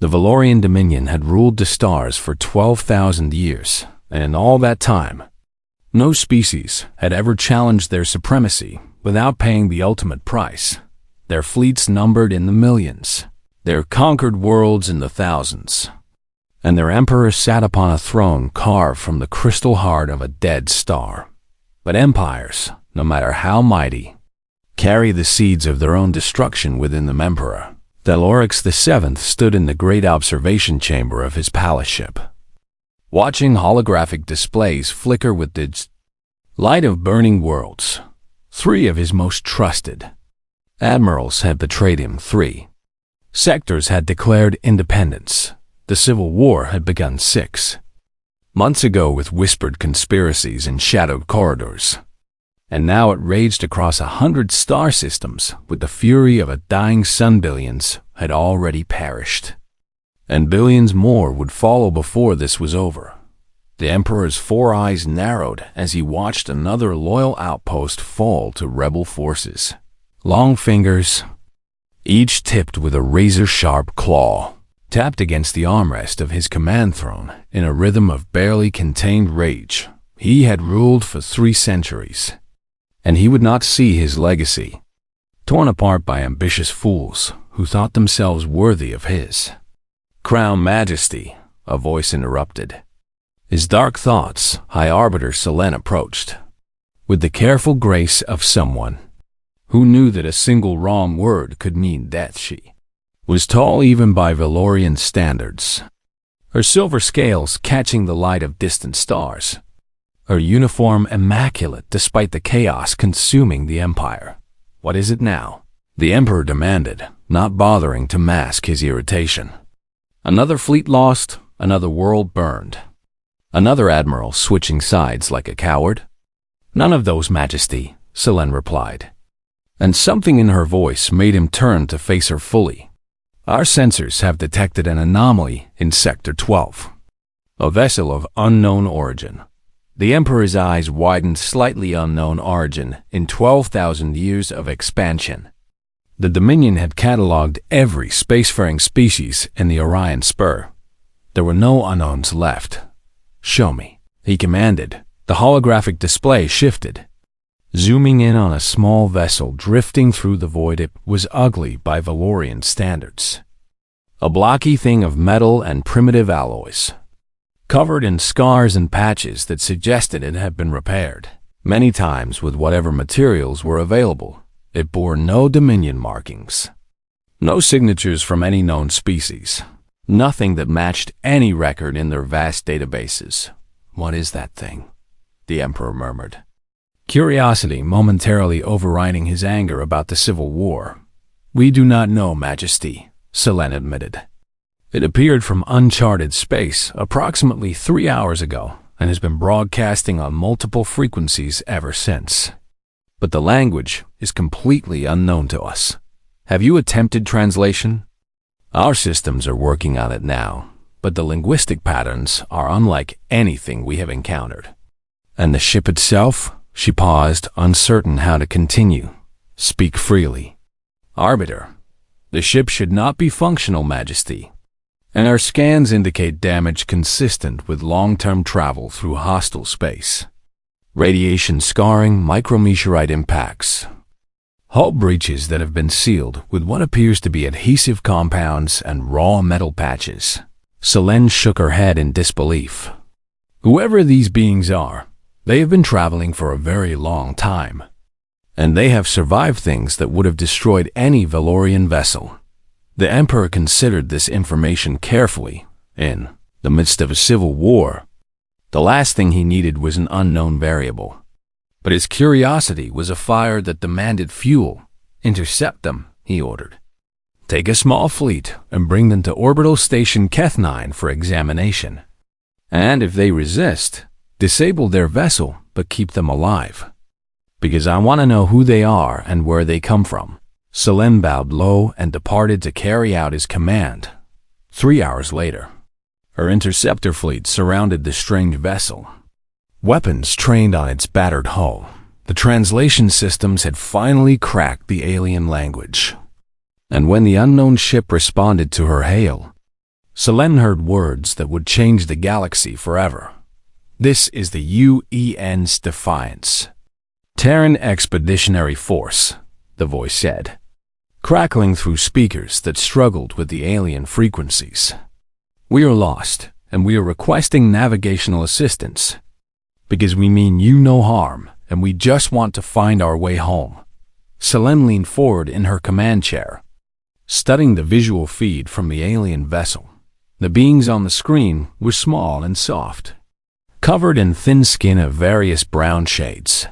The Valorian Dominion had ruled the stars for 12,000 years, and in all that time, no species had ever challenged their supremacy without paying the ultimate price. Their fleets numbered in the millions, their conquered worlds in the thousands, and their emperor sat upon a throne carved from the crystal heart of a dead star. But empires, no matter how mighty, carry the seeds of their own destruction within them. Emperor Thelorix VII stood in the great observation chamber of his palace ship, watching holographic displays flicker with the light of burning worlds. 3 of his most trusted admirals had betrayed him. 3 sectors had declared independence. The Civil War had begun 6 months ago with whispered conspiracies in shadowed corridors, and now it raged across 100 star systems with the fury of a dying sun. Billions had already perished, and billions more would follow before this was over. The Emperor's 4 eyes narrowed as he watched another loyal outpost fall to rebel forces. Long fingers, each tipped with a razor-sharp claw, tapped against the armrest of his command throne in a rhythm of barely contained rage. He had ruled for 3 centuries, and he would not see his legacy torn apart by ambitious fools who thought themselves worthy of his crown. Majesty, a voice interrupted his dark thoughts. High Arbiter Selen approached with the careful grace of someone who knew that a single wrong word could mean death. She was tall even by Valorian standards, her silver scales catching the light of distant stars, her uniform immaculate despite the chaos consuming the Empire. "What is it now?" the Emperor demanded, not bothering to mask his irritation. "Another fleet lost, another world burned, another admiral switching sides like a coward?" "None of those, Majesty," Selen replied, and something in her voice made him turn to face her fully. "Our sensors have detected an anomaly in Sector 12, a vessel of unknown origin." The Emperor's eyes widened slightly. Unknown origin in 12,000 years of expansion. The Dominion had catalogued every spacefaring species in the Orion Spur. There were no unknowns left. "Show me," he commanded. The holographic display shifted, zooming in on a small vessel drifting through the void. It was ugly by Valorian standards, a blocky thing of metal and primitive alloys, covered in scars and patches that suggested it had been repaired many times with whatever materials were available. It bore no Dominion markings, no signatures from any known species, nothing that matched any record in their vast databases. "What is that thing?" the Emperor murmured, curiosity momentarily overriding his anger about the Civil War. "We do not know, Majesty," Selen admitted. "It appeared from uncharted space approximately 3 hours ago and has been broadcasting on multiple frequencies ever since. But the language is completely unknown to us. Have you attempted translation?" "Our systems are working on it now, but the linguistic patterns are unlike anything we have encountered." "And the ship itself?" She paused, uncertain how to continue. "Speak freely." "Arbiter, the ship should not be functional, Majesty, and our scans indicate damage consistent with long-term travel through hostile space. Radiation scarring, micrometeorite impacts, hull breaches that have been sealed with what appears to be adhesive compounds and raw metal patches." Selen shook her head in disbelief. "Whoever these beings are, they have been traveling for a very long time, and they have survived things that would have destroyed any Valorian vessel." The Emperor considered this information carefully. In the midst of a civil war, the last thing he needed was an unknown variable. But his curiosity was a fire that demanded fuel. "Intercept them," he ordered. "Take a small fleet and bring them to Orbital Station Keth-9 for examination. And if they resist, disable their vessel but keep them alive. Because I want to know who they are and where they come from." Selen bowed low and departed to carry out his command. 3 hours later, her interceptor fleet surrounded the strange vessel. Weapons trained on its battered hull. The translation systems had finally cracked the alien language. And when the unknown ship responded to her hail, Selene heard words that would change the galaxy forever. This is the UEN's Defiance. Terran Expeditionary Force, the voice said, crackling through speakers that struggled with the alien frequencies. We are lost, and we are requesting navigational assistance. Because we mean you no harm, and we just want to find our way home. Selene leaned forward in her command chair, studying the visual feed from the alien vessel. The beings on the screen were small and soft, covered in thin skin of various brown shades.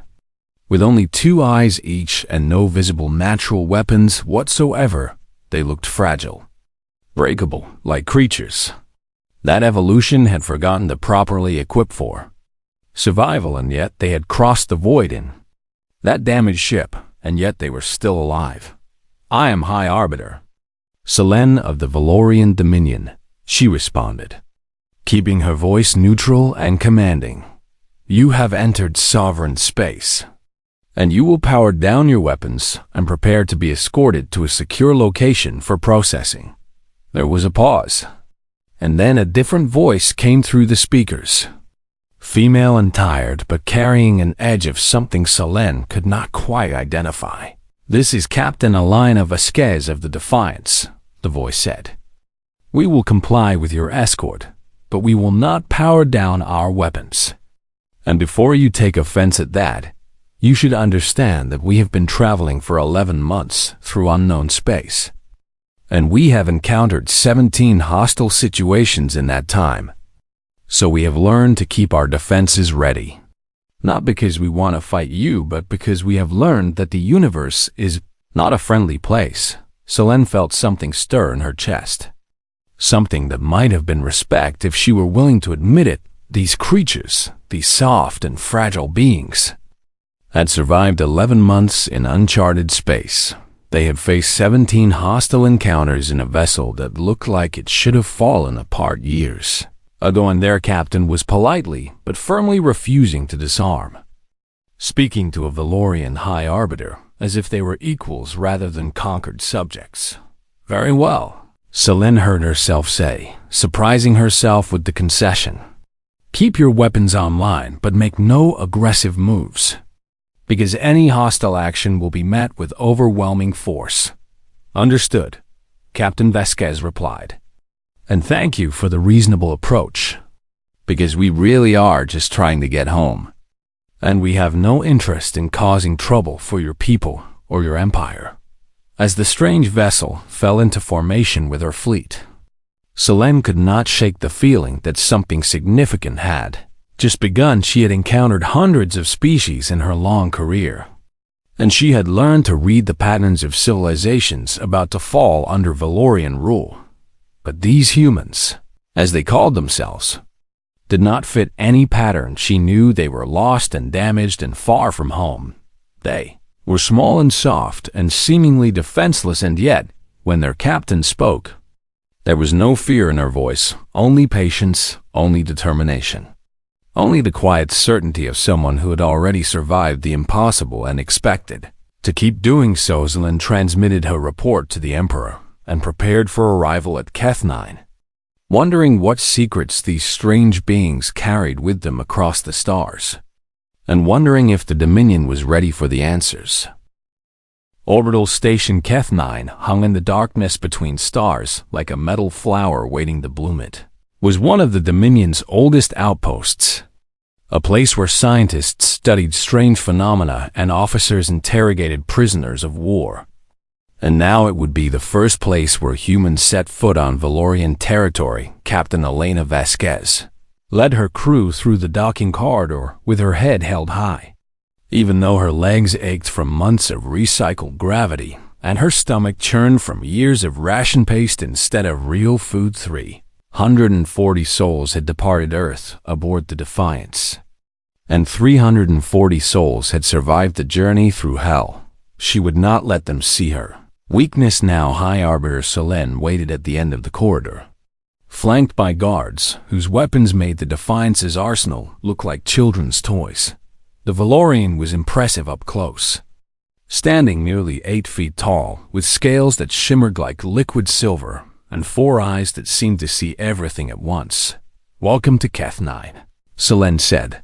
With only 2 eyes each and no visible natural weapons whatsoever, they looked fragile, breakable, like creatures that evolution had forgotten to properly equip for survival, and yet they had crossed the void in that damaged ship, and yet they were still alive. I am High Arbiter Selene of the Valorian Dominion, she responded, keeping her voice neutral and commanding. You have entered sovereign space, and you will power down your weapons and prepare to be escorted to a secure location for processing. There was a pause, and then a different voice came through the speakers. Female and tired, but carrying an edge of something Selene could not quite identify. This is Captain Elena Vasquez of the Defiance, the voice said. We will comply with your escort, but we will not power down our weapons. And before you take offense at that, you should understand that we have been traveling for 11 months through unknown space. And we have encountered 17 hostile situations in that time. So we have learned to keep our defenses ready. Not because we want to fight you, but because we have learned that the universe is not a friendly place. Selene felt something stir in her chest. Something that might have been respect if she were willing to admit it. These creatures, these soft and fragile beings, had survived 11 months in uncharted space. They had faced 17 hostile encounters in a vessel that looked like it should have fallen apart years ago, and their captain was politely but firmly refusing to disarm, speaking to a Valorian High Arbiter as if they were equals rather than conquered subjects. Very well, Selene heard herself say, surprising herself with the concession. Keep your weapons online, but make no aggressive moves, because any hostile action will be met with overwhelming force. Understood, Captain Vasquez replied. And thank you for the reasonable approach, because we really are just trying to get home, and we have no interest in causing trouble for your people or your empire. As the strange vessel fell into formation with her fleet, Selene could not shake the feeling that something significant had just begun. She had encountered hundreds of species in her long career, and she had learned to read the patterns of civilizations about to fall under Valorian rule. But these humans, as they called themselves, did not fit any pattern. She knew they were lost and damaged and far from home. They were small and soft and seemingly defenseless, and yet, when their captain spoke, there was no fear in her voice, only patience, only determination. Only the quiet certainty of someone who had already survived the impossible and expected to keep doing so. Selene transmitted her report to the Emperor and prepared for arrival at Keth-9, wondering what secrets these strange beings carried with them across the stars, and wondering if the Dominion was ready for the answers. Orbital Station Keth-9 hung in the darkness between stars like a metal flower waiting to bloom. It was one of the Dominion's oldest outposts, a place where scientists studied strange phenomena and officers interrogated prisoners of war. And now it would be the first place where humans set foot on Valorian territory. Captain Elena Vasquez led her crew through the docking corridor with her head held high, even though her legs ached from months of recycled gravity and her stomach churned from years of ration paste instead of real food. 340 souls had departed Earth aboard the Defiance, and 340 souls had survived the journey through hell. She would not let them see her weakness now. High Arbiter Selene waited at the end of the corridor, flanked by guards whose weapons made the Defiance's arsenal look like children's toys. The Valorian was impressive up close, standing nearly 8 feet tall, with scales that shimmered like liquid silver and 4 eyes that seemed to see everything at once. "Welcome to Keth 9, Selene said,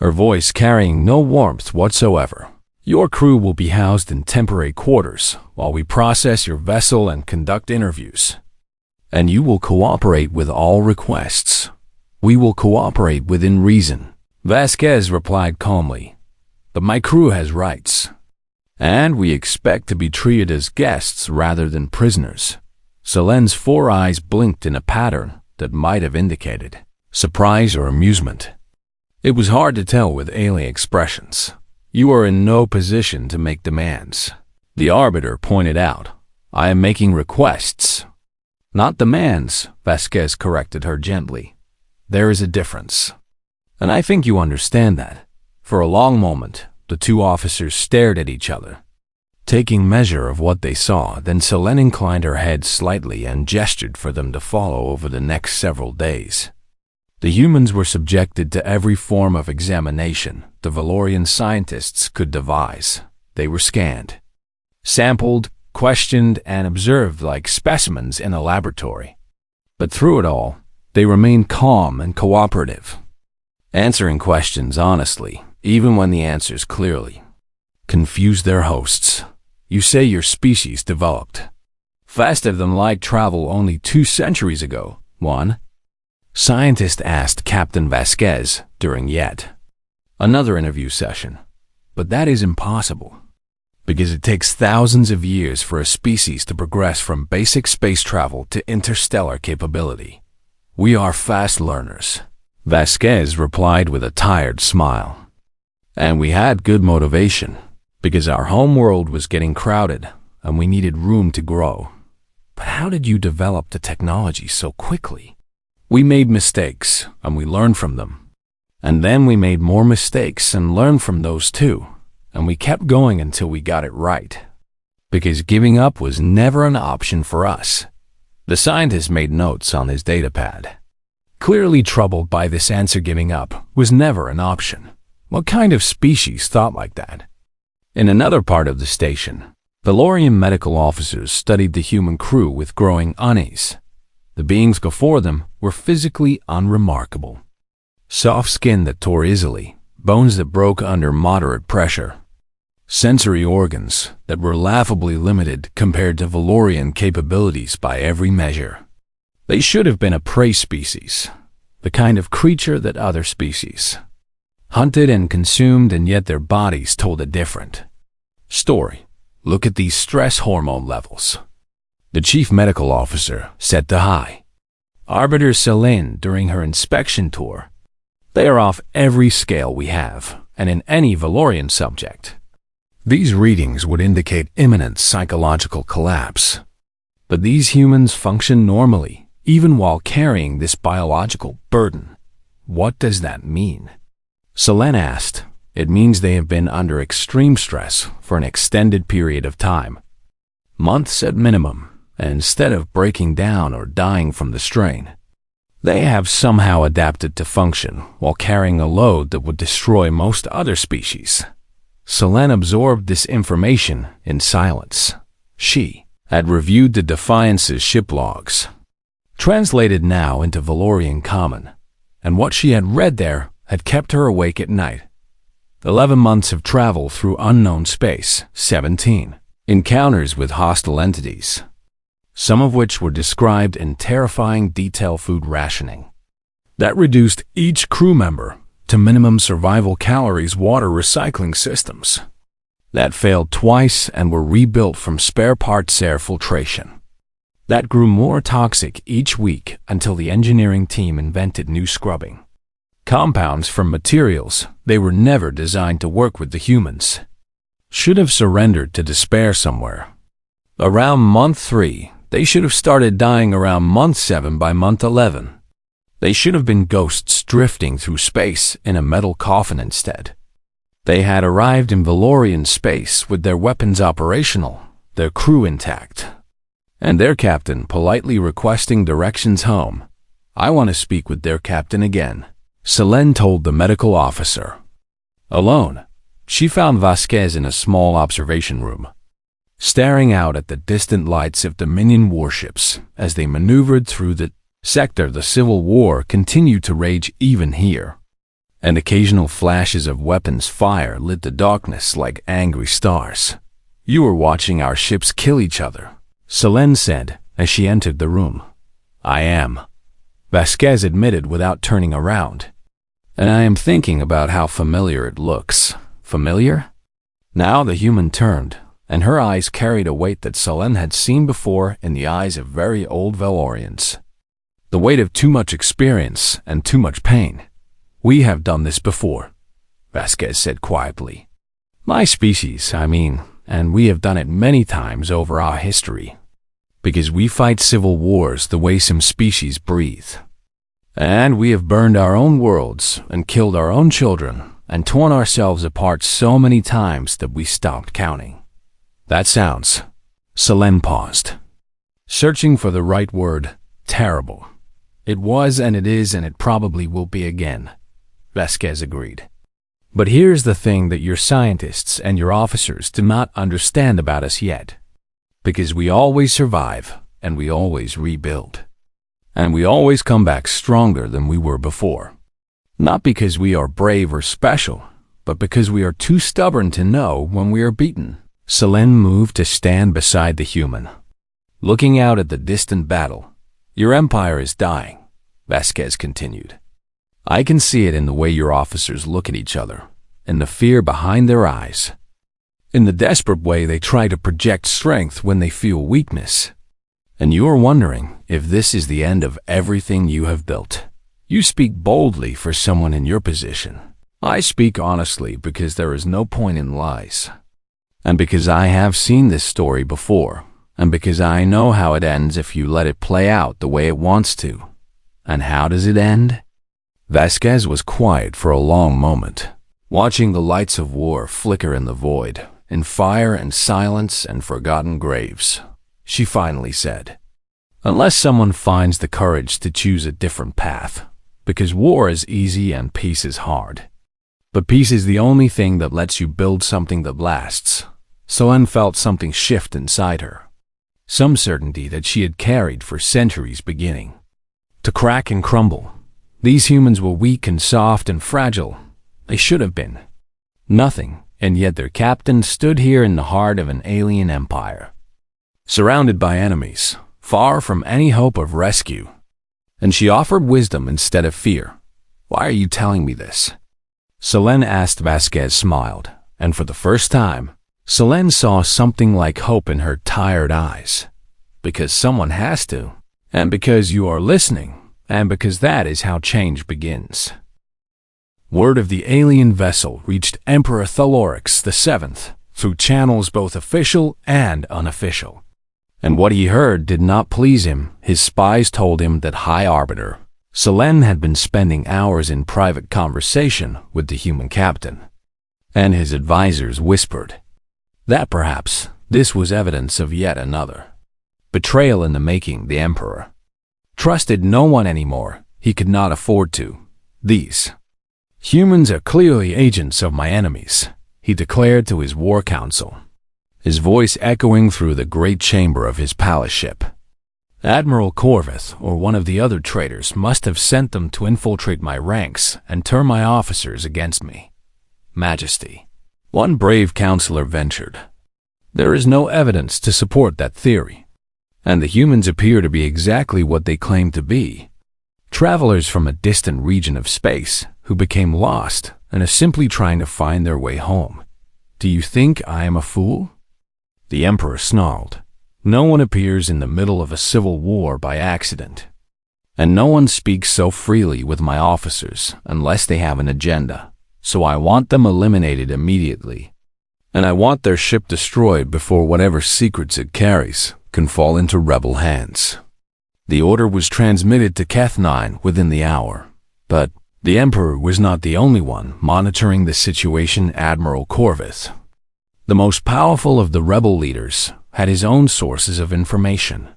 her voice carrying no warmth whatsoever. "Your crew will be housed in temporary quarters while we process your vessel and conduct interviews. And you will cooperate with all requests. We will cooperate within reason." Vasquez replied calmly, "But my crew has rights, and we expect to be treated as guests rather than prisoners." Selene's 4 eyes blinked in a pattern that might have indicated surprise or amusement. It was hard to tell with alien expressions. "You are in no position to make demands," the Arbiter pointed out. "I am making requests." "Not demands," Vasquez corrected her gently. "There is a difference. And I think you understand that." For a long moment, the 2 officers stared at each other, taking measure of what they saw. Then Selene inclined her head slightly and gestured for them to follow over the next several days. The humans were subjected to every form of examination the Valorian scientists could devise. They were scanned, sampled, questioned, and observed like specimens in a laboratory. But through it all, they remained calm and cooperative, answering questions honestly, even when the answers clearly confused their hosts. "You say your species developed faster than light travel only 2 centuries ago, one scientist asked Captain Vasquez during yet another interview session. "But that is impossible, because it takes thousands of years for a species to progress from basic space travel to interstellar capability. We are fast learners," Vasquez replied with a tired smile. "And we had good motivation, because our home world was getting crowded and we needed room to grow." "But how did you develop the technology so quickly?" "We made mistakes and we learned from them. And then we made more mistakes and learned from those too. And we kept going until we got it right. Because giving up was never an option for us." The scientist made notes on his datapad, clearly troubled by this answer. Giving up was never an option. What kind of species thought like that? In another part of the station, Valorian medical officers studied the human crew with growing unease. The beings before them were physically unremarkable. Soft skin that tore easily, bones that broke under moderate pressure, sensory organs that were laughably limited compared to Valorian capabilities by every measure. They should have been a prey species, the kind of creature that other species hunted and consumed, and yet their bodies told a different story. "Look at these stress hormone levels," the chief medical officer said to High Arbiter Selene during her inspection tour. "They are off every scale we have, and in any Valorian subject. These readings would indicate imminent psychological collapse. But these humans function normally, even while carrying this biological burden." "What does that mean?" Selene asked. "It means they have been under extreme stress for an extended period of time, months at minimum, and instead of breaking down or dying from the strain, they have somehow adapted to function while carrying a load that would destroy most other species." Selene absorbed this information in silence. She had reviewed the Defiance's ship logs, translated now into Valorian Common, and what she had read there had kept her awake at night. 11 months of travel through unknown space, 17 encounters with hostile entities, some of which were described in terrifying detail. Food rationing that reduced each crew member to minimum survival calories. Water recycling systems that failed twice and were rebuilt from spare parts. Air filtration that grew more toxic each week until the engineering team invented new scrubbing compounds from materials they were never designed to work with the humans. Should have surrendered to despair somewhere. Around month 3, they should have started dying around month 7. By month 11, they should have been ghosts drifting through space in a metal coffin instead. They had arrived in Valorian space with their weapons operational, their crew intact, and their captain politely requesting directions home. "I want to speak with their captain again," Selene told the medical officer. Alone, she found Vasquez in a small observation room. staring out at the distant lights of Dominion warships as they maneuvered through the sector. The Civil War continued to rage even here, and occasional flashes of weapons fire lit the darkness like angry stars. "You were watching our ships kill each other," Selene said as she entered the room. "I am," Vasquez admitted without turning around. "And I am thinking about how familiar it looks." Familiar? Now the human turned, and her eyes carried a weight that Selene had seen before in the eyes of very old Valorians. The weight of too much experience and too much pain. "We have done this before," Vasquez said quietly. "My species, I mean, and we have done it many times over our history. Because we fight civil wars the way some species breathe. And we have burned our own worlds and killed our own children and torn ourselves apart so many times that we stopped counting." "That sounds," Selene paused, searching for the right word, "terrible." "It was and it is and it probably will be again," Vasquez agreed. "But here's the thing that your scientists and your officers do not understand about us yet. Because we always survive, and we always rebuild. And we always come back stronger than we were before. Not because we are brave or special, but because we are too stubborn to know when we are beaten." Selene moved to stand beside the human, looking out at the distant battle. "Your empire is dying," Vasquez continued. "I can see it in the way your officers look at each other, in the fear behind their eyes. In the desperate way they try to project strength when they feel weakness. And you are wondering if this is the end of everything you have built. You speak boldly for someone in your position. I speak honestly because there is no point in lies. And because I have seen this story before, and because I know how it ends if you let it play out the way it wants to. And how does it end?" Vasquez was quiet for a long moment, watching the lights of war flicker in the void, in fire and silence and forgotten graves. She finally said, "Unless someone finds the courage to choose a different path, because war is easy and peace is hard. But peace is the only thing that lets you build something that lasts." Selene felt something shift inside her, some certainty that she had carried for centuries beginning to crack and crumble. These humans were weak and soft and fragile. They should have been nothing. And yet their captain stood here in the heart of an alien empire, surrounded by enemies, far from any hope of rescue. And she offered wisdom instead of fear. "Why are you telling me this?" Selene asked. Vasquez smiled, and for the first time, Selene saw something like hope in her tired eyes. "Because someone has to, and because you are listening, and because that is how change begins." Word of the alien vessel reached Emperor Thalorix VII through channels both official and unofficial. And what he heard did not please him. His spies told him that High Arbiter Selene had been spending hours in private conversation with the human captain. And his advisors whispered that perhaps this was evidence of yet another betrayal in the making. The Emperor trusted no one anymore. He could not afford to. "These humans are clearly agents of my enemies," he declared to his war council, his voice echoing through the great chamber of his palace ship. "Admiral Corvith or one of the other traitors must have sent them to infiltrate my ranks and turn my officers against me, Majesty," one brave counselor ventured. "There is no evidence to support that theory, and the humans appear to be exactly what they claim to be, travelers from a distant region of space who became lost and are simply trying to find their way home. Do you think I am a fool?" The Emperor snarled. "No one appears in the middle of a civil war by accident, and no one speaks so freely with my officers unless they have an agenda, so I want them eliminated immediately, and I want their ship destroyed before whatever secrets it carries can fall into rebel hands." The order was transmitted to Keth-9 within the hour, but the Emperor was not the only one monitoring the situation. Admiral Corvith, the most powerful of the rebel leaders, had his own sources of information.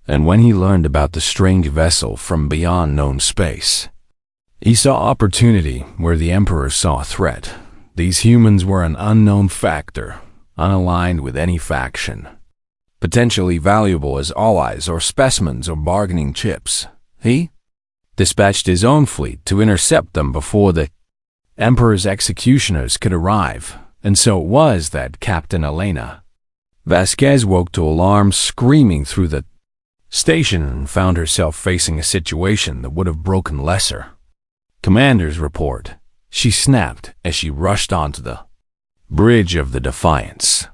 And when he learned about the strange vessel from beyond known space, he saw opportunity where the Emperor saw threat. These humans were an unknown factor, unaligned with any faction, potentially valuable as allies or specimens or bargaining chips. He dispatched his own fleet to intercept them before the Emperor's executioners could arrive, and so it was that Captain Elena Vasquez woke to alarms screaming through the station and found herself facing a situation that would have broken lesser Commander's report. She snapped as she rushed onto the bridge of the Defiance,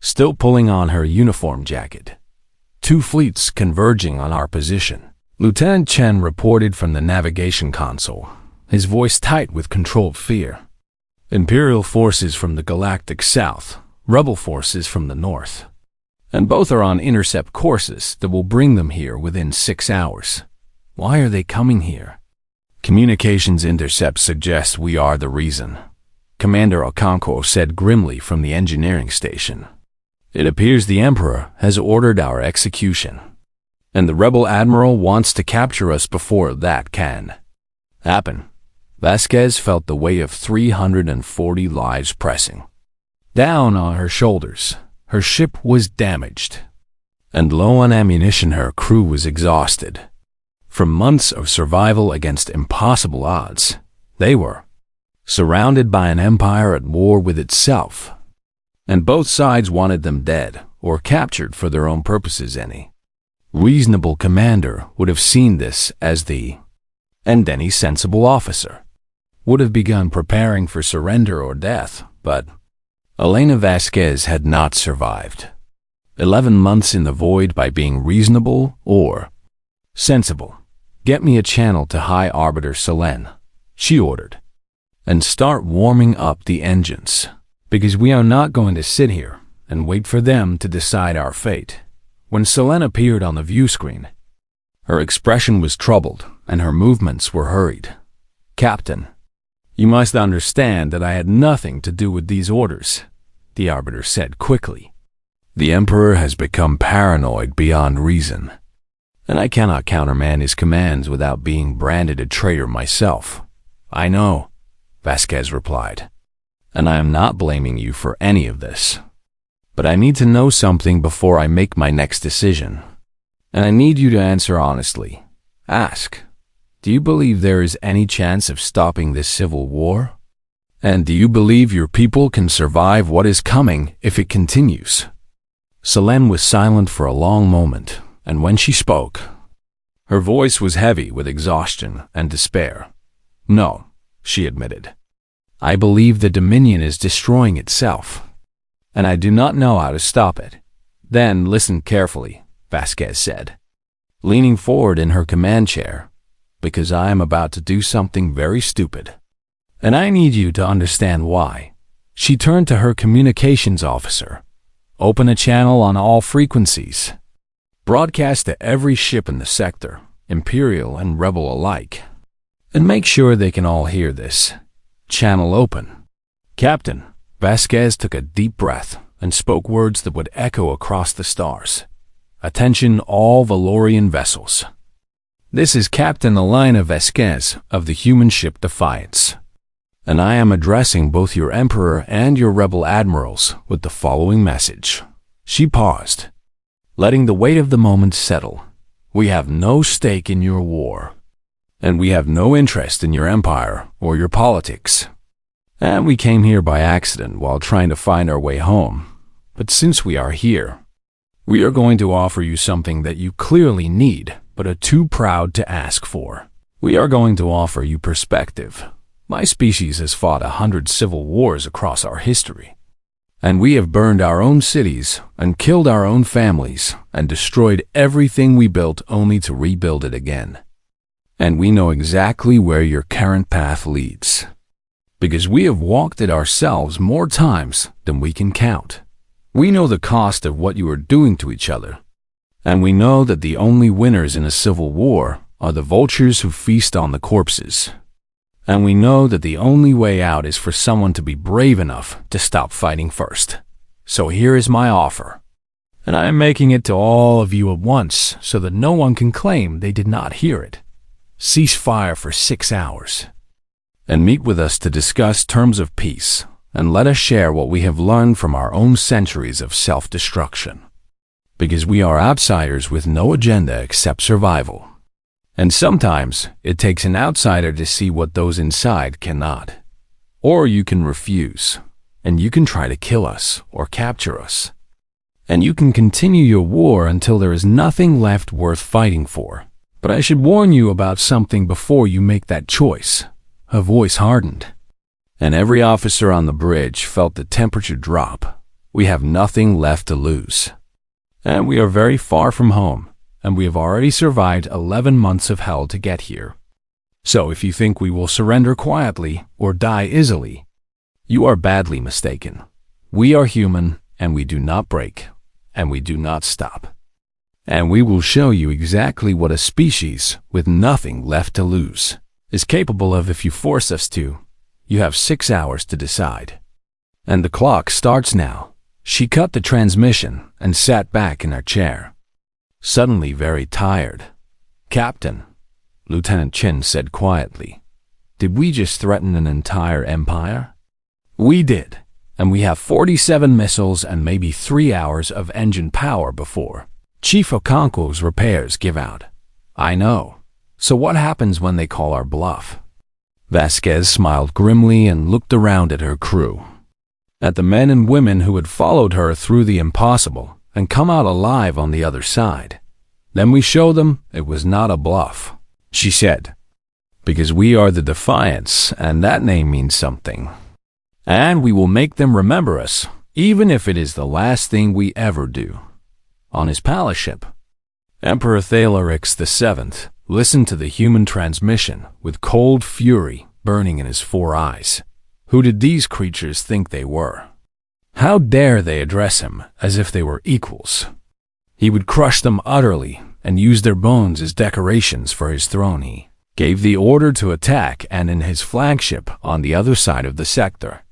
still pulling on her uniform jacket. Two fleets converging on our position. Lieutenant Chen reported from the navigation console, his voice tight with controlled fear. Imperial forces from the galactic south, rebel forces from the north. And both are on intercept courses that will bring them here within 6 hours. Why are they coming here? Communications intercepts suggest we are the reason, Commander Okonkwo said grimly from the engineering station. It appears the Emperor has ordered our execution, and the rebel admiral wants to capture us before that can happen. Vasquez felt the weight of 340 lives pressing down on her shoulders. Her ship was damaged, and low on ammunition. Her crew was exhausted. From months of survival against impossible odds, they were surrounded by an empire at war with itself, and both sides wanted them dead or captured for their own purposes. Any reasonable commander would have seen this as and any sensible officer would have begun preparing for surrender or death, but Elena Vasquez had not survived 11 months in the void by being reasonable or sensible. Get me a channel to High Arbiter Selene, she ordered, and start warming up the engines, because we are not going to sit here and wait for them to decide our fate. When Selene appeared on the view screen, her expression was troubled and her movements were hurried. Captain, you must understand that I had nothing to do with these orders, the Arbiter said quickly. The Emperor has become paranoid beyond reason, and I cannot countermand his commands without being branded a traitor myself. I know, Vasquez replied, and I am not blaming you for any of this. But I need to know something before I make my next decision, and I need you to answer honestly. Ask, do you believe there is any chance of stopping this civil war? And do you believe your people can survive what is coming if it continues? Selene was silent for a long moment, and when she spoke, her voice was heavy with exhaustion and despair. No, she admitted. I believe the Dominion is destroying itself, and I do not know how to stop it. Then listen carefully, Vasquez said, leaning forward in her command chair, because I am about to do something very stupid, and I need you to understand why. She turned to her communications officer. Open a channel on all frequencies. Broadcast to every ship in the sector, Imperial and Rebel alike, and make sure they can all hear this. Channel open. Captain, Vasquez took a deep breath and spoke words that would echo across the stars. Attention all Valorian vessels. This is Captain Elena Vasquez of the human ship Defiance, and I am addressing both your Emperor and your Rebel admirals with the following message. She paused, letting the weight of the moment settle. We have no stake in your war, and we have no interest in your empire or your politics. And we came here by accident while trying to find our way home. But since we are here, we are going to offer you something that you clearly need but are too proud to ask for. We are going to offer you perspective. My species has fought 100 civil wars across our history, and we have burned our own cities and killed our own families and destroyed everything we built only to rebuild it again. And we know exactly where your current path leads, because we have walked it ourselves more times than we can count. We know the cost of what you are doing to each other, and we know that the only winners in a civil war are the vultures who feast on the corpses. And we know that the only way out is for someone to be brave enough to stop fighting first. So here is my offer, and I am making it to all of you at once so that no one can claim they did not hear it. Cease fire for 6 hours, and meet with us to discuss terms of peace and let us share what we have learned from our own centuries of self-destruction. Because we are outsiders with no agenda except survival. And sometimes it takes an outsider to see what those inside cannot. Or you can refuse, and you can try to kill us or capture us. And you can continue your war until there is nothing left worth fighting for. But I should warn you about something before you make that choice. Her voice hardened, and every officer on the bridge felt the temperature drop. We have nothing left to lose. And we are very far from home, and we have already survived 11 months of hell to get here. So if you think we will surrender quietly or die easily, you are badly mistaken. We are human, and we do not break, and we do not stop. And we will show you exactly what a species with nothing left to lose is capable of if you force us to. You have 6 hours to decide. And the clock starts now. She cut the transmission and sat back in her chair, suddenly very tired. Captain, Lieutenant Chen said quietly, did we just threaten an entire empire? We did, and we have 47 missiles and maybe 3 hours of engine power before Chief Okonkwo's repairs give out. I know. So what happens when they call our bluff? Vasquez smiled grimly and looked around at her crew, at the men and women who had followed her through the impossible and come out alive on the other side. Then we show them it was not a bluff, she said, because we are the Defiance, and that name means something. And we will make them remember us, even if it is the last thing we ever do. On his palace ship, Emperor Thalarix VII listened to the human transmission with cold fury burning in his 4 eyes. Who did these creatures think they were? How dare they address him as if they were equals? He would crush them utterly and use their bones as decorations for his throne. He gave the order to attack, and in his flagship on the other side of the sector,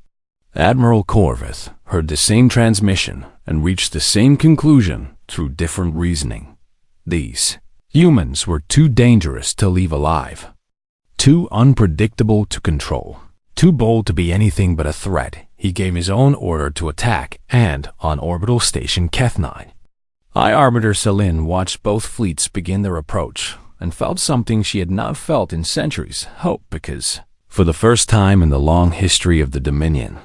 Admiral Corvith heard the same transmission and reached the same conclusion through different reasoning. These humans were too dangerous to leave alive, too unpredictable to control, too bold to be anything but a threat. He gave his own order to attack, and on orbital station Keth-9, High Arbiter Selin watched both fleets begin their approach and felt something she had not felt in centuries, hope, because, for the first time in the long history of the Dominion,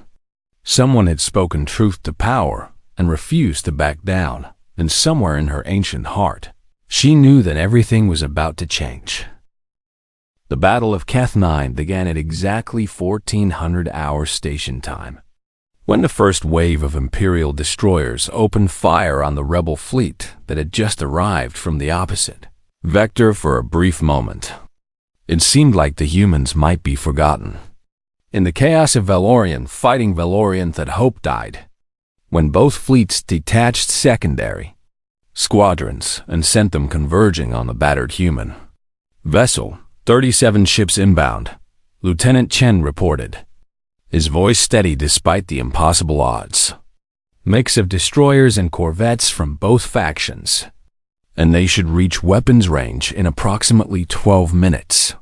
someone had spoken truth to power and refused to back down, and somewhere in her ancient heart, she knew that everything was about to change. The Battle of Keth-9 began at exactly 1400 hours station time, when the first wave of Imperial destroyers opened fire on the rebel fleet that had just arrived from the opposite vector. For a brief moment, it seemed like the humans might be forgotten. In the chaos of Valorian fighting Valorian, that hope died, when both fleets detached secondary squadrons and sent them converging on the battered human vessel. 37 ships inbound, Lieutenant Chen reported, his voice steady despite the impossible odds. Mix of destroyers and corvettes from both factions, and they should reach weapons range in approximately 12 minutes.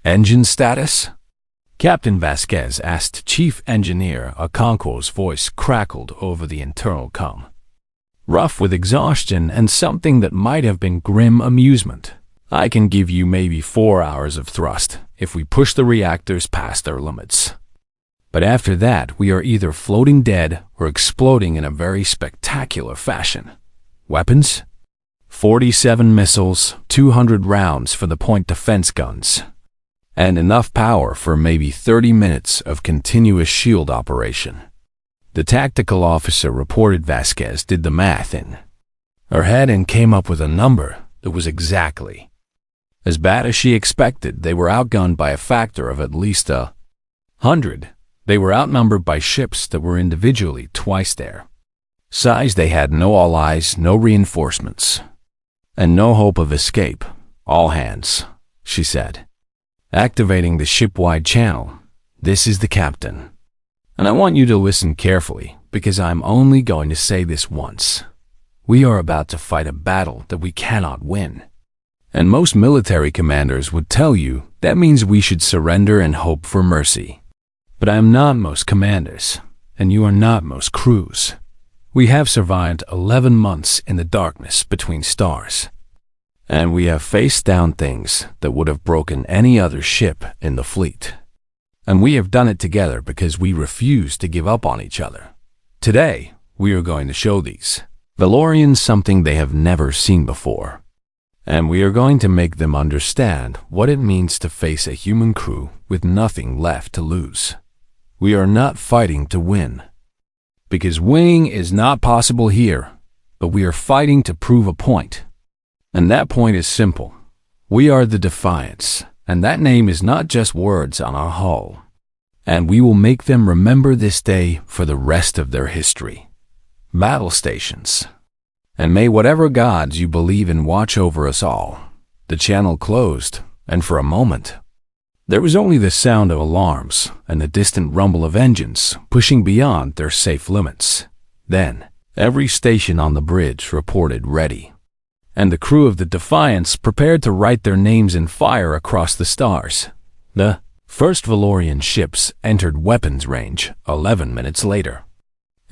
Engine status? Captain Vasquez asked. Chief Engineer Okonkwo's voice crackled over the internal com, rough with exhaustion and something that might have been grim amusement. I can give you maybe 4 hours of thrust if we push the reactors past their limits. But after that, we are either floating dead or exploding in a very spectacular fashion. Weapons? 47 missiles, 200 rounds for the point defense guns, and enough power for maybe 30 minutes of continuous shield operation. The tactical officer reported. Vasquez did the math in her head and came up with a number that was exactly as bad as she expected. They were outgunned by a factor of at least 100. They were outnumbered by ships that were individually twice their size. They had no allies, no reinforcements, and no hope of escape. All hands, she said, activating the ship-wide channel. This is the captain, and I want you to listen carefully, because I'm only going to say this once. We are about to fight a battle that we cannot win. And most military commanders would tell you that means we should surrender and hope for mercy. But I am not most commanders. and you are not most crews. We have survived 11 months in the darkness between stars. And we have faced down things that would have broken any other ship in the fleet. And we have done it together because we refuse to give up on each other. Today, we are going to show these Valorians something they have never seen before. And we are going to make them understand what it means to face a human crew with nothing left to lose. We are not fighting to win. Because winning is not possible here, but we are fighting to prove a point. And that point is simple. We are the Defiance, and that name is not just words on our hull. And we will make them remember this day for the rest of their history. Battle stations. And may whatever gods you believe in watch over us all. The channel closed, and for a moment, there was only the sound of alarms and the distant rumble of engines pushing beyond their safe limits. Then, every station on the bridge reported ready. And the crew of the Defiance prepared to write their names in fire across the stars. The first Valorian ships entered weapons range 11 minutes later.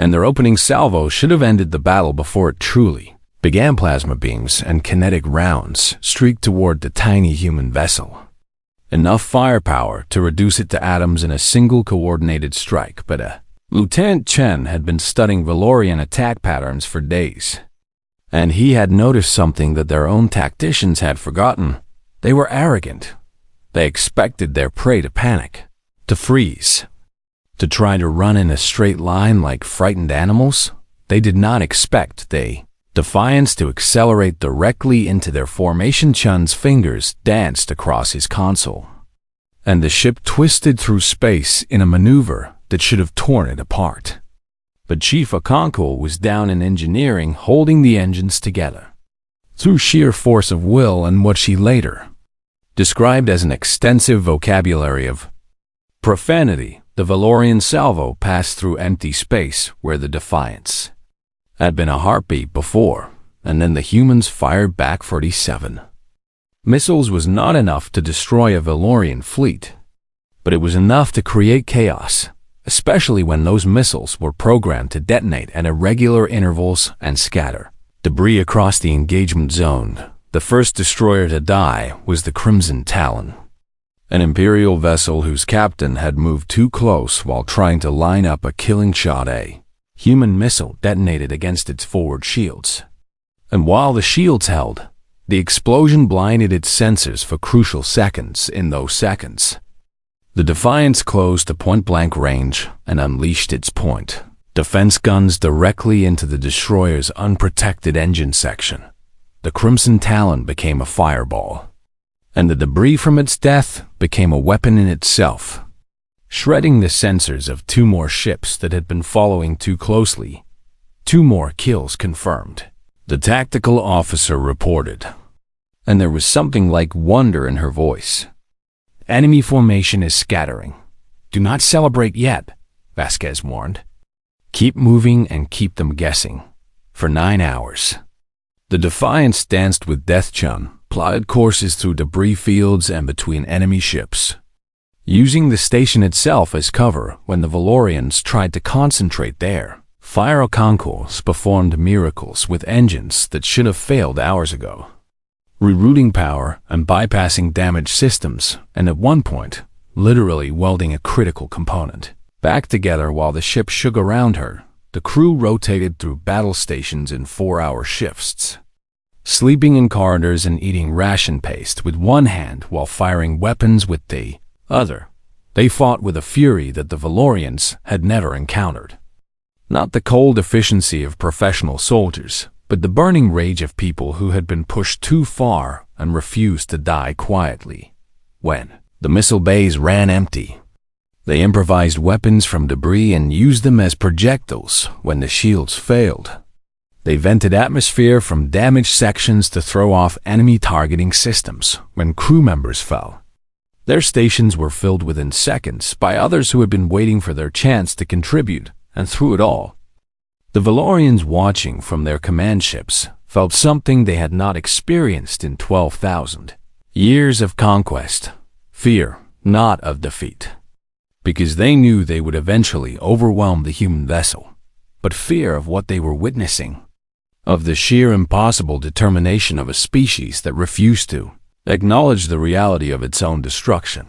And their opening salvo should have ended the battle before it truly began. Plasma beams and kinetic rounds streaked toward the tiny human vessel. Enough firepower to reduce it to atoms in a single coordinated strike, but Lieutenant Chen had been studying Valorian attack patterns for days. And he had noticed something that their own tacticians had forgotten. They were arrogant. They expected their prey to panic, to freeze, to try to run in a straight line like frightened animals. They did not expect the Defiance to accelerate directly into their formation. Chun's fingers danced across his console, and the ship twisted through space in a maneuver that should have torn it apart. But Chief Okonkwo was down in engineering, holding the engines together. Through sheer force of will and what she later described as an extensive vocabulary of profanity, the Valorian salvo passed through empty space where the Defiance had been a heartbeat before, and then the humans fired back 47. Missiles was not enough to destroy a Valorian fleet, but it was enough to create chaos, especially when those missiles were programmed to detonate at irregular intervals and scatter debris across the engagement zone. The first destroyer to die was the Crimson Talon, an Imperial vessel whose captain had moved too close while trying to line up a killing shot. A human missile detonated against its forward shields, and while the shields held, the explosion blinded its sensors for crucial seconds. In those seconds, the Defiance closed to point-blank range and unleashed its point defense guns directly into the destroyer's unprotected engine section. The Crimson Talon became a fireball, and the debris from its death became a weapon in itself, shredding the sensors of 2 more ships that had been following too closely. 2 more kills confirmed, the tactical officer reported, and there was something like wonder in her voice. Enemy formation is scattering. Do not celebrate yet, Vasquez warned. Keep moving and keep them guessing. For 9 hours. The Defiance danced with Death. Chun plotted courses through debris fields and between enemy ships, using the station itself as cover when the Valorians tried to concentrate there. Fire Okonkwo performed miracles with engines that should have failed hours ago, rerouting power and bypassing damaged systems, and at one point, literally welding a critical component back together while the ship shook around her. The crew rotated through battle stations in 4-hour shifts, sleeping in corridors and eating ration paste with one hand while firing weapons with the other. They fought with a fury that the Valorians had never encountered. Not the cold efficiency of professional soldiers, but the burning rage of people who had been pushed too far and refused to die quietly. When the missile bays ran empty, they improvised weapons from debris and used them as projectiles when the shields failed. They vented atmosphere from damaged sections to throw off enemy targeting systems when crew members fell. Their stations were filled within seconds by others who had been waiting for their chance to contribute, and through it all, the Valorians watching from their command ships felt something they had not experienced in 12,000 years of conquest. Fear, not of defeat. because they knew they would eventually overwhelm the human vessel, but fear of what they were witnessing, of the sheer impossible determination of a species that refused to acknowledge the reality of its own destruction.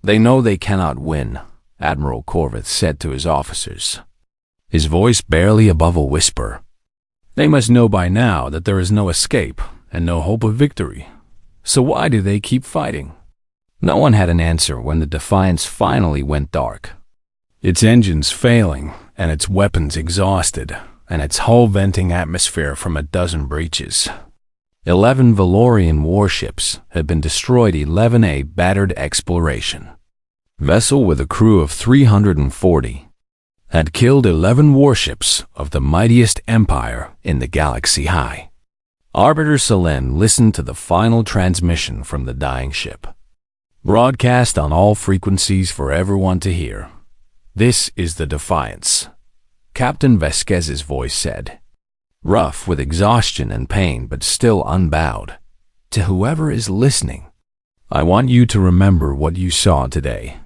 "They know they cannot win," Admiral Corvith said to his officers, his voice barely above a whisper. "They must know by now that there is no escape and no hope of victory. So why do they keep fighting?" No one had an answer when the Defiance finally went dark, its engines failing and its weapons exhausted, and its hull venting atmosphere from a dozen breaches. 11 Valorian warships had been destroyed. 11A battered exploration vessel with a crew of 340 had killed 11 warships of the mightiest empire in the galaxy high. Arbiter Selene listened to the final transmission from the dying ship, broadcast on all frequencies for everyone to hear. "This is the Defiance," Captain Vasquez's voice said, rough with exhaustion and pain but still unbowed. "To whoever is listening, I want you to remember what you saw today.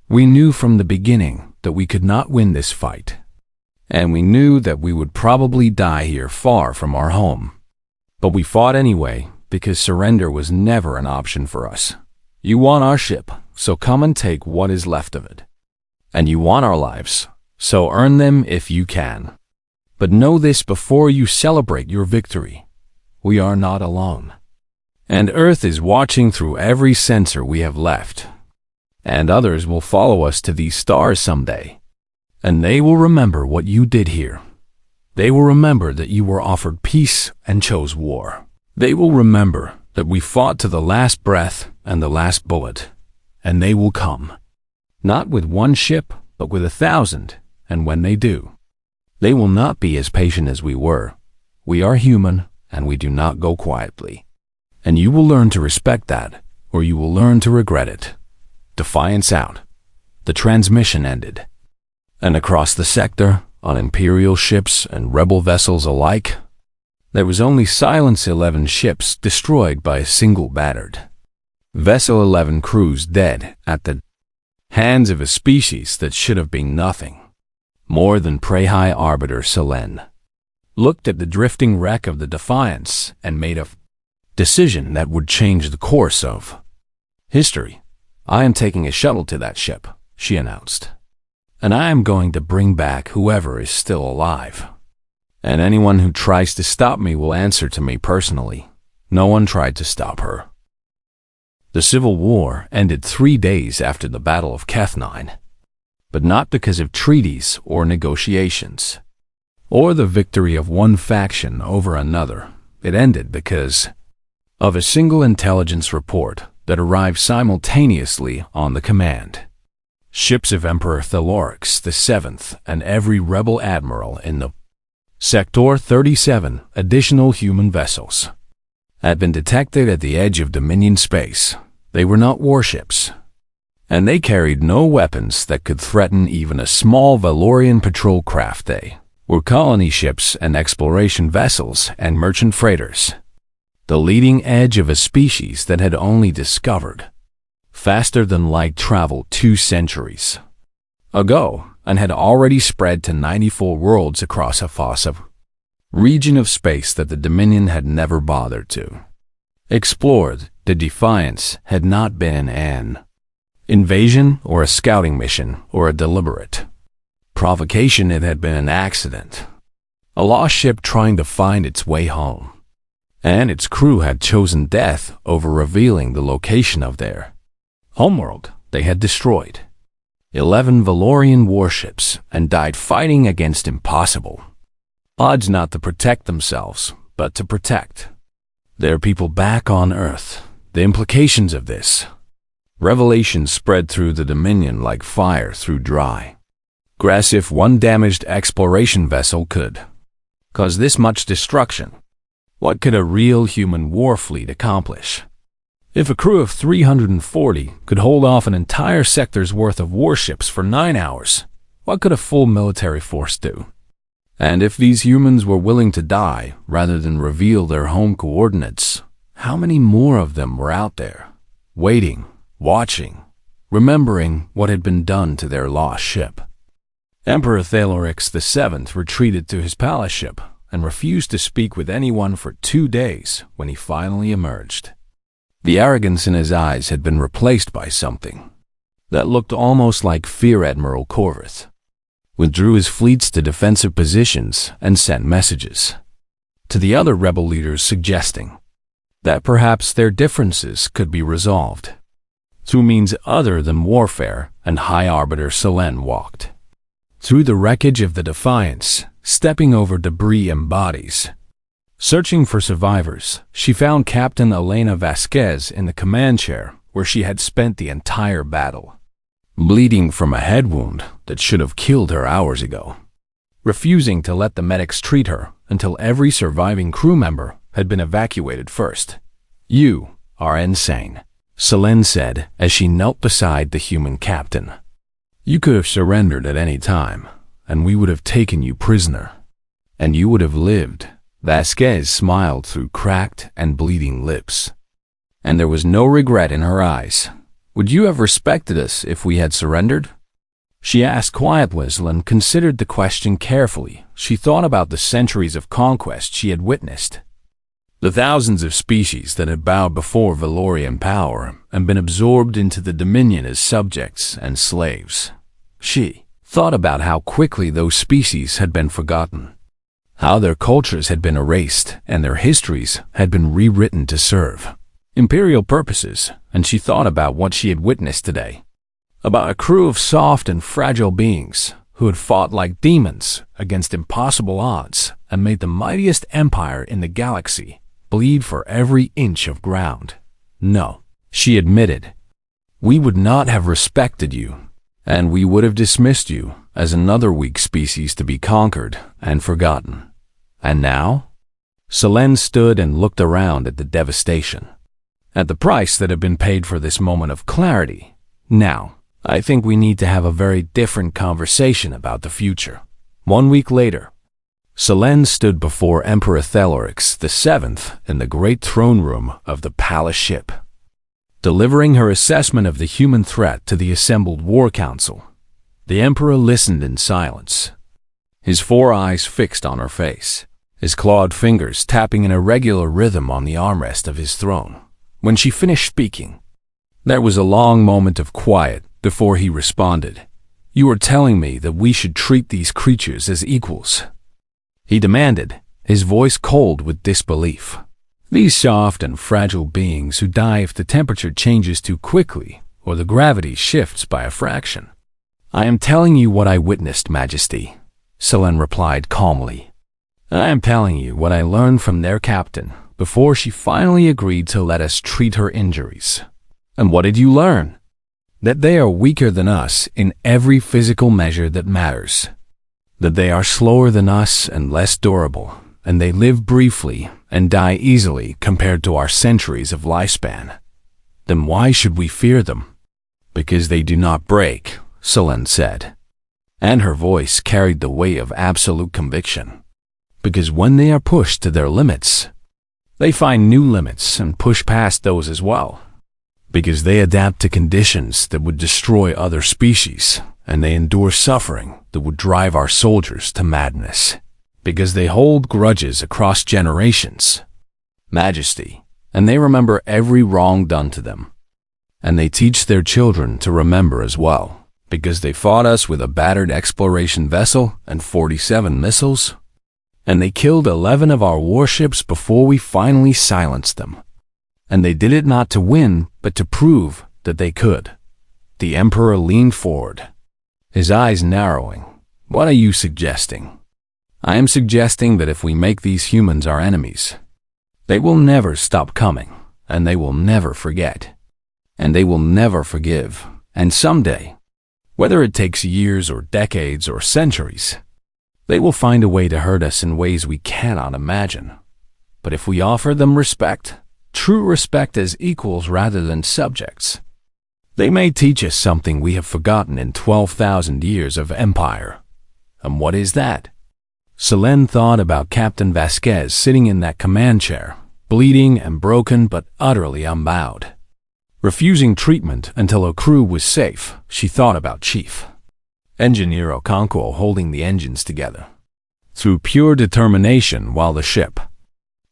We knew from the beginning that we could not win this fight, and we knew that we would probably die here far from our home. But we fought anyway because surrender was never an option for us. You want our ship, so come and take what is left of it. And you want our lives, so earn them if you can. But know this before you celebrate your victory: we are not alone. And Earth is watching through every sensor we have left. And others will follow us to these stars someday. And they will remember what you did here. They will remember that you were offered peace and chose war. They will remember that we fought to the last breath and the last bullet. And they will come, not with one ship, but with 1,000, and when they do, they will not be as patient as we were. We are human, and we do not go quietly. And you will learn to respect that, or you will learn to regret it." Defiance out. The transmission ended. And across the sector, on Imperial ships and rebel vessels alike, there was only silence. 11 ships destroyed by a single battered vessel. 11 crews dead at the hands of a species that should have been nothing more than prey. High Arbiter Selene looked at the drifting wreck of the Defiance and made a decision that would change the course of history. "I am taking a shuttle to that ship," she announced. "And I am going to bring back whoever is still alive. And anyone who tries to stop me will answer to me personally." No one tried to stop her. The Civil War ended 3 days after the Battle of Kethnine, but not because of treaties or negotiations, or the victory of one faction over another. It ended because of a single intelligence report that arrived simultaneously on the command ships of Emperor Thelorix VII and every rebel admiral in the Sector 37. Additional human vessels had been detected at the edge of Dominion space. They were not warships, and they carried no weapons that could threaten even a small Valorian patrol craft. They were colony ships and exploration vessels and merchant freighters, the leading edge of a species that had only discovered faster-than-light travel 2 centuries ago and had already spread to 94 worlds across a vast region of space that the Dominion had never bothered to explore. The Defiance had not been an invasion or a scouting mission or a deliberate provocation. It had been an accident, a lost ship trying to find its way home. And its crew had chosen death over revealing the location of their homeworld. They had destroyed 11 Valorian warships and died fighting against impossible odds, not to protect themselves, but to protect their people back on Earth. The implications of this revelation spread through the Dominion like fire through dry grass. If one damaged exploration vessel could cause this much destruction, what could a real human war fleet accomplish? If a crew of 340 could hold off an entire sector's worth of warships for 9 hours, what could a full military force do? And if these humans were willing to die rather than reveal their home coordinates, how many more of them were out there, waiting, watching, remembering what had been done to their lost ship. Emperor Thalorix VII retreated to his palace ship and refused to speak with anyone for 2 days when he finally emerged. The arrogance in his eyes had been replaced by something that looked almost like fear. Admiral Corvus withdrew his fleets to defensive positions and sent messages to the other rebel leaders suggesting that perhaps their differences could be resolved through means other than warfare. And High Arbiter Selene walked through the wreckage of the Defiance, stepping over debris and bodies. Searching for survivors, she found Captain Elena Vasquez in the command chair where she had spent the entire battle, bleeding from a head wound that should have killed her hours ago, refusing to let the medics treat her until every surviving crew member had been evacuated first. "You are insane," Selene said as she knelt beside the human captain. "You could have surrendered at any time, and we would have taken you prisoner, and you would have lived." Vasquez smiled through cracked and bleeding lips, and there was no regret in her eyes. "Would you have respected us if we had surrendered?" She asked quietly and considered the question carefully. She thought about the centuries of conquest she had witnessed, the thousands of species that had bowed before Valorian power and been absorbed into the Dominion as subjects and slaves. She thought about how quickly those species had been forgotten, how their cultures had been erased and their histories had been rewritten to serve imperial purposes, and she thought about what she had witnessed today, about a crew of soft and fragile beings who had fought like demons against impossible odds and made the mightiest empire in the galaxy bleed for every inch of ground. "No," she admitted, "we would not have respected you, and we would have dismissed you as another weak species to be conquered and forgotten." And now? Selene stood and looked around at the devastation, at the price that had been paid for this moment of clarity. "Now, I think we need to have a very different conversation about the future." 1 week later, Selene stood before Emperor Thalorix VII in the great throne room of the palace ship, delivering her assessment of the human threat to the assembled war council. The Emperor listened in silence, his 4 eyes fixed on her face, his clawed fingers tapping in a regular rhythm on the armrest of his throne. When she finished speaking, there was a long moment of quiet before he responded. "You are telling me that we should treat these creatures as equals?" he demanded, his voice cold with disbelief. "These soft and fragile beings who die if the temperature changes too quickly or the gravity shifts by a fraction." "I am telling you what I witnessed, Majesty," Selene replied calmly. "I am telling you what I learned from their captain before she finally agreed to let us treat her injuries." "And what did you learn?" "That they are weaker than us in every physical measure that matters. That they are slower than us and less durable, and they live briefly and die easily compared to our centuries of lifespan. Then why should we fear them?" "Because they do not break," Selene said, and her voice carried the weight of absolute conviction. "Because when they are pushed to their limits, they find new limits and push past those as well. Because they adapt to conditions that would destroy other species, and they endure suffering that would drive our soldiers to madness. Because they hold grudges across generations, Majesty, and they remember every wrong done to them. And they teach their children to remember as well. Because they fought us with a battered exploration vessel and 47 missiles, and they killed 11 of our warships before we finally silenced them. And they did it not to win, but to prove that they could." The Emperor leaned forward, his eyes narrowing. "What are you suggesting?" "I am suggesting that if we make these humans our enemies, they will never stop coming, and they will never forget, and they will never forgive. And someday, whether it takes years or decades or centuries, they will find a way to hurt us in ways we cannot imagine. But if we offer them respect, true respect as equals rather than subjects, they may teach us something we have forgotten in 12,000 years of empire." "And what is that?" Selene thought about Captain Vasquez sitting in that command chair, bleeding and broken but utterly unbowed. Refusing treatment until her crew was safe, she thought about Chief Engineer Okonkwo holding the engines together. Through pure determination while the ship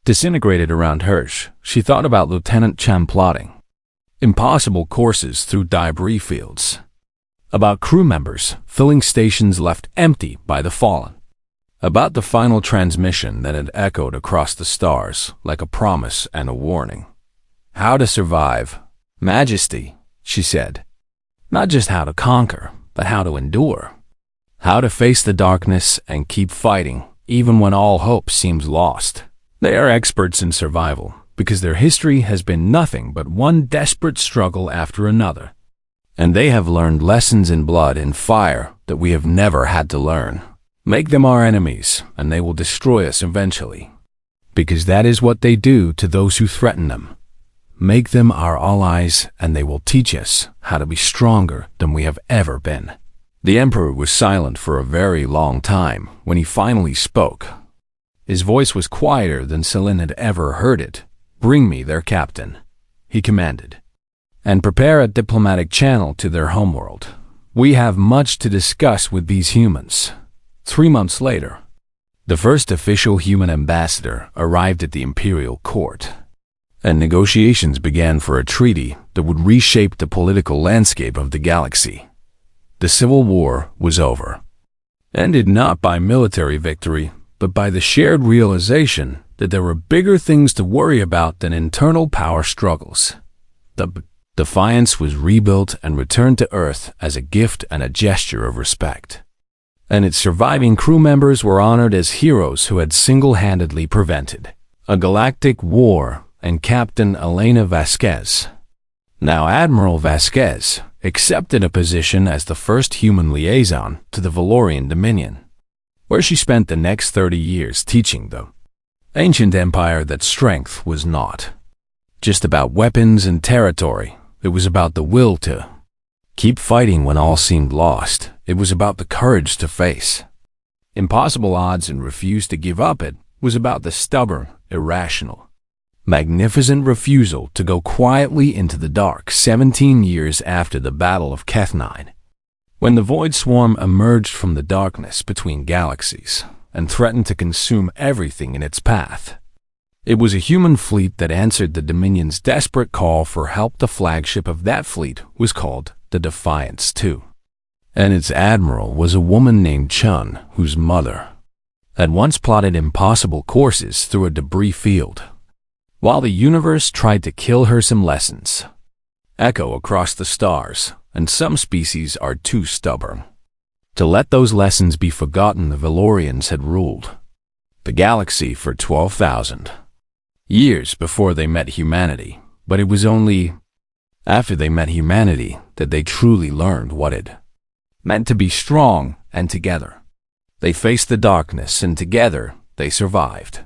disintegrated around Hirsch, she thought about Lieutenant Cham plotting impossible courses through debris fields, about crew members filling stations left empty by the fallen, about the final transmission that had echoed across the stars like a promise and a warning. How to survive, Majesty, she said. Not just how to conquer, but how to endure. How to face the darkness and keep fighting, even when all hope seems lost. They are experts in survival, because their history has been nothing but one desperate struggle after another. And they have learned lessons in blood and fire that we have never had to learn. Make them our enemies, and they will destroy us eventually. Because that is what they do to those who threaten them. Make them our allies, and they will teach us how to be stronger than we have ever been. The Emperor was silent for a very long time when he finally spoke. His voice was quieter than Celine had ever heard it. "Bring me their captain," he commanded, "and prepare a diplomatic channel to their homeworld. We have much to discuss with these humans." 3 months later, the first official human ambassador arrived at the imperial court, and negotiations began for a treaty that would reshape the political landscape of the galaxy. The Civil War was over, ended not by military victory, but by the shared realization that there were bigger things to worry about than internal power struggles. The Defiance was rebuilt and returned to Earth as a gift and a gesture of respect. And its surviving crew members were honored as heroes who had single-handedly prevented a galactic war, and Captain Elena Vasquez, now Admiral Vasquez, accepted a position as the first human liaison to the Valorian Dominion, where she spent the next 30 years teaching the ancient empire that strength was not just about weapons and territory. It was about the will to keep fighting when all seemed lost. It was about the courage to face impossible odds and refuse to give up. It was about the stubborn, irrational, magnificent refusal to go quietly into the dark 17 years after the Battle of Kethnine, when the Void Swarm emerged from the darkness between galaxies and threatened to consume everything in its path. It was a human fleet that answered the Dominion's desperate call for help. The flagship of that fleet was called the Defiance II, and its admiral was a woman named Chun, whose mother had once plotted impossible courses through a debris field, while the universe tried to kill her. Some lessons echo across the stars, and some species are too stubborn to let those lessons be forgotten. The Valorians had ruled the galaxy for 12,000 years before they met humanity, but it was only after they met humanity that they truly learned what it meant to be strong, and together they faced the darkness, and together they survived.